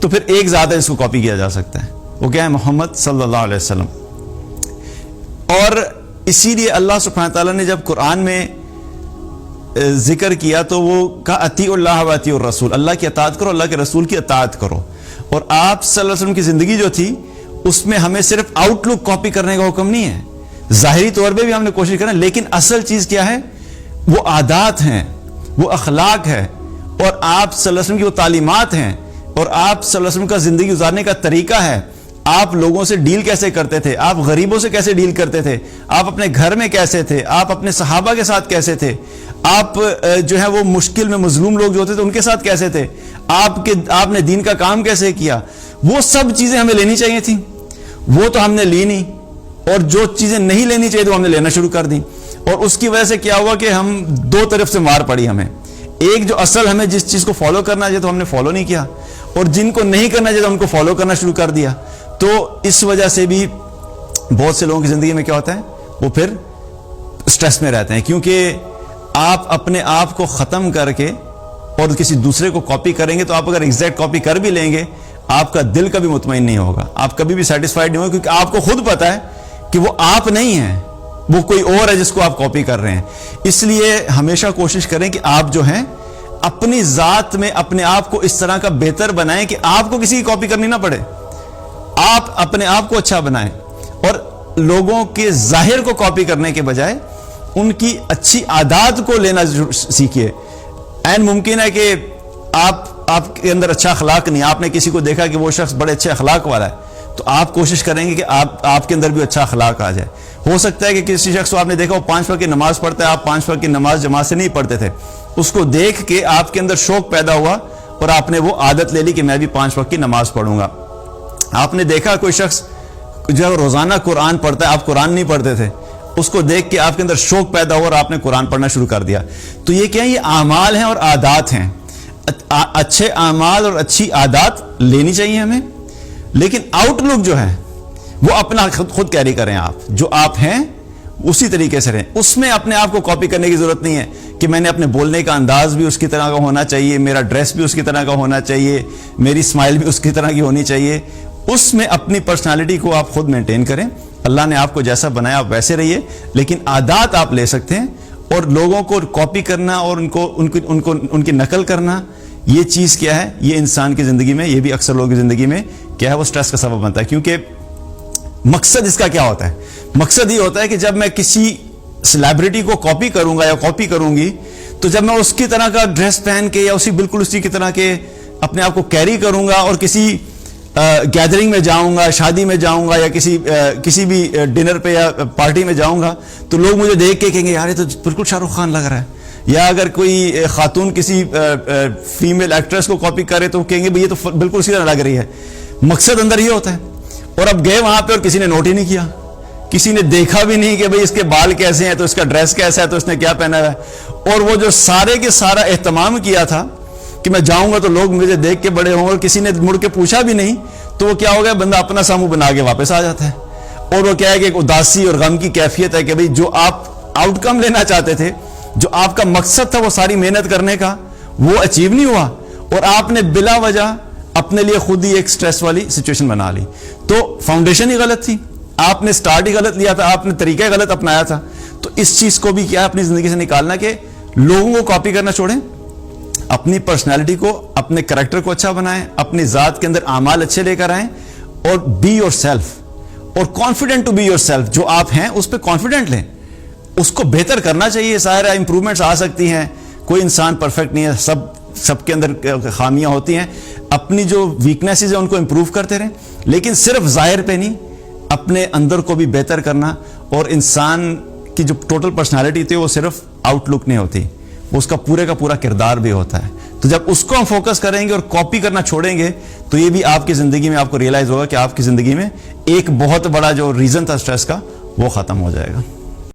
تو پھر ایک ذات ہے اس کو کاپی کیا جا سکتا ہے, وہ کیا ہے؟ محمد صلی اللہ علیہ وسلم. اور اسی لیے اللہ سبحانہ تعالیٰ نے جب قرآن میں ذکر کیا تو وہ کہا اطیعوا اللہ و اطیعوا الرسول, اللہ کی اطاعت کرو, اللہ کے رسول کی اطاعت کرو. اور آپ صلی اللہ علیہ وسلم کی زندگی جو تھی اس میں ہمیں صرف آؤٹ لک کاپی کرنے کا حکم نہیں ہے, ظاہری طور پہ بھی ہم نے کوشش کرنا, لیکن اصل چیز کیا ہے؟ وہ عادات ہیں, وہ اخلاق ہے, اور آپ صلی اللہ علیہ وسلم کی وہ تعلیمات ہیں, اور آپ صلی اللہ علیہ وسلم کا زندگی گزارنے کا طریقہ ہے. آپ لوگوں سے ڈیل کیسے کرتے تھے, آپ غریبوں سے کیسے ڈیل کرتے تھے, آپ اپنے گھر میں کیسے تھے, آپ اپنے صحابہ کے ساتھ کیسے تھے, آپ جو ہے وہ مشکل میں مظلوم لوگ جو ہوتے تھے ان کے ساتھ کیسے تھے, آپ نے دین کا کام کیسے کیا, وہ سب چیزیں ہمیں لینی چاہیے تھیں. وہ تو ہم نے لی نہیں, اور جو چیزیں نہیں لینی چاہیے تو ہم نے لینا شروع کر دی. اور اس کی وجہ سے کیا ہوا کہ ہم دو طرف سے مار پڑی ہمیں. ایک جو اصل ہمیں جس چیز کو فالو کرنا چاہیے تو ہم نے فالو نہیں کیا, اور جن کو نہیں کرنا چاہیے تو ہم کو فالو کرنا شروع کر دیا. تو اس وجہ سے بھی بہت سے لوگوں کی زندگی میں کیا ہوتا ہے, وہ پھر سٹریس میں رہتے ہیں, کیونکہ آپ اپنے آپ کو ختم کر کے اور کسی دوسرے کو کاپی کریں گے تو آپ اگر ایگزیکٹ کاپی کر بھی لیں گے آپ کا دل کبھی مطمئن نہیں ہوگا, آپ کبھی بھی سیٹسفائیڈ نہیں ہوگا, کیونکہ آپ کو خود پتا ہے کہ وہ آپ نہیں ہیں, وہ کوئی اور ہے جس کو آپ کاپی کر رہے ہیں. اس لیے ہمیشہ کوشش کریں کہ آپ جو ہیں اپنی ذات میں اپنے آپ کو اس طرح کا بہتر بنائیں کہ آپ کو کسی کی کاپی کرنی نہ پڑے, آپ اپنے آپ کو اچھا بنائیں, اور لوگوں کے ظاہر کو کاپی کرنے کے بجائے ان کی اچھی عادات کو لینا سیکھیے. این ممکن ہے کہ آپ کے اندر اچھا اخلاق نہیں, آپ نے کسی کو دیکھا کہ وہ شخص بڑے اچھے اخلاق والا ہے, تو آپ کوشش کریں گے کہ آپ کے اندر بھی اچھا اخلاق آ جائے. ہو سکتا ہے کہ کسی شخص کو آپ نے دیکھا وہ 5 وقت کی نماز پڑھتا ہے, آپ 5 وقت کی نماز جماعت سے نہیں پڑھتے تھے, اس کو دیکھ کے آپ کے اندر شوق پیدا ہوا اور آپ نے وہ عادت لے لی کہ میں بھی 5 وقت کی نماز پڑھوں گا. آپ نے دیکھا کوئی شخص جو روزانہ قرآن پڑھتا ہے, آپ قرآن نہیں پڑھتے تھے, اس کو دیکھ کے آپ کے اندر شوق پیدا ہوا اور آپ نے قرآن پڑھنا شروع کر دیا. تو یہ کیا ہے؟ یہ اعمال ہیں اور عادات ہیں. اچھے اعمال اور اچھی عادات لینی چاہیے ہمیں, لیکن آؤٹ لک جو ہے وہ اپنا خود کیری کریں. آپ جو آپ ہیں اسی طریقے سے رہیں, اس میں اپنے آپ کو کاپی کرنے کی ضرورت نہیں ہے کہ میں نے اپنے بولنے کا انداز بھی اس کی طرح کا ہونا چاہیے, میرا ڈریس بھی اس کی طرح کا ہونا چاہیے, میری اسمائل بھی اس کی طرح کی ہونی چاہیے. اس میں اپنی پرسنالٹی کو آپ خود مینٹین کریں. اللہ نے آپ کو جیسا بنایا آپ ویسے رہیے, لیکن عادات آپ لے سکتے ہیں. اور لوگوں کو کاپی کرنا اور ان کی نقل کرنا, یہ چیز کیا ہے, یہ انسان کی زندگی میں, یہ بھی اکثر لوگوں کی زندگی میں کیا ہے, وہ سٹریس کا سبب بنتا ہے. کیونکہ مقصد اس کا کیا ہوتا ہے؟ مقصد یہ ہوتا ہے کہ جب میں کسی سیلیبریٹی کو کاپی کروں گا یا کاپی کروں گی, تو جب میں اس کی طرح کا ڈریس پہن کے یا بالکل اسی کی طرح کے اپنے آپ کو کیری کروں گا اور کسی گیدرنگ میں جاؤں گا, شادی میں جاؤں گا, یا کسی بھی ڈنر پہ یا پارٹی میں جاؤں گا, تو لوگ مجھے دیکھ کے کہیں گے یار یہ تو بالکل شاہ رخ خان لگ رہا ہے. یا اگر کوئی خاتون کسی فیمیل ایکٹریس کو کاپی کرے تو کہیں گے بھئی یہ تو بالکل اسی طرح لگ رہی ہے. مقصد اندر یہ ہوتا ہے. اور اب گئے وہاں پہ اور کسی نے نوٹ ہی نہیں کیا, کسی نے دیکھا بھی نہیں کہ بھئی اس کے بال کیسے ہیں, تو اس کا ڈریس کیسا ہے, تو اس نے کیا پہنا ہے. اور وہ جو سارے کے سارا اہتمام کیا تھا کہ میں جاؤں گا تو لوگ مجھے دیکھ کے بڑے ہوں, اور کسی نے مڑ کے پوچھا بھی نہیں, تو وہ کیا ہو گیا, بندہ اپنا سامو بنا کے واپس آ جاتا ہے. اور وہ کیا ہے کہ ایک اداسی اور غم کی کیفیت ہے کہ بھئی جو آپ آؤٹ کم لینا چاہتے تھے, جو آپ کا مقصد تھا وہ ساری محنت کرنے کا, وہ اچیو نہیں ہوا, اور آپ نے بلا وجہ اپنے لیے خود ہی ایک سٹریس والی سچویشن بنا لی. تو فاؤنڈیشن ہی غلط تھی, آپ نے سٹارٹ ہی غلط لیا تھا, آپ نے طریقہ غلط اپنایا تھا. تو اس چیز کو بھی کیا اپنی زندگی سے نکالنا کہ لوگوں کو کاپی کرنا چھوڑیں, اپنی پرسنالٹی کو, اپنے کریکٹر کو اچھا بنائیں, اپنی ذات کے اندر اعمال اچھے لے کر آئیں, اور بی یور سیلف, اور confident to be yourself. جو آپ ہیں اس پہ کانفیڈنٹ لیں, اس کو بہتر کرنا چاہیے. ظاہر ہے امپرومنٹس آ سکتی ہیں, کوئی انسان پرفیکٹ نہیں ہے, سب کے اندر خامیاں ہوتی ہیں. اپنی جو ویکنیسز ہیں ان کو امپروو کرتے رہیں, لیکن صرف ظاہر پہ نہیں, اپنے اندر کو بھی بہتر کرنا. اور انسان کی جو ٹوٹل پرسنالٹی ہوتی ہے وہ صرف آؤٹ لک نہیں ہوتی, اس کا پورا کردار بھی ہوتا ہے. تو جب اس کو ہم فوکس کریں گے اور کاپی کرنا چھوڑیں گے, تو یہ بھی آپ کی زندگی میں آپ کو ریئلائز ہوگا کہ آپ کی زندگی میں ایک بہت بڑا جو ریزن تھا سٹریس کا, وہ ختم ہو جائے گا.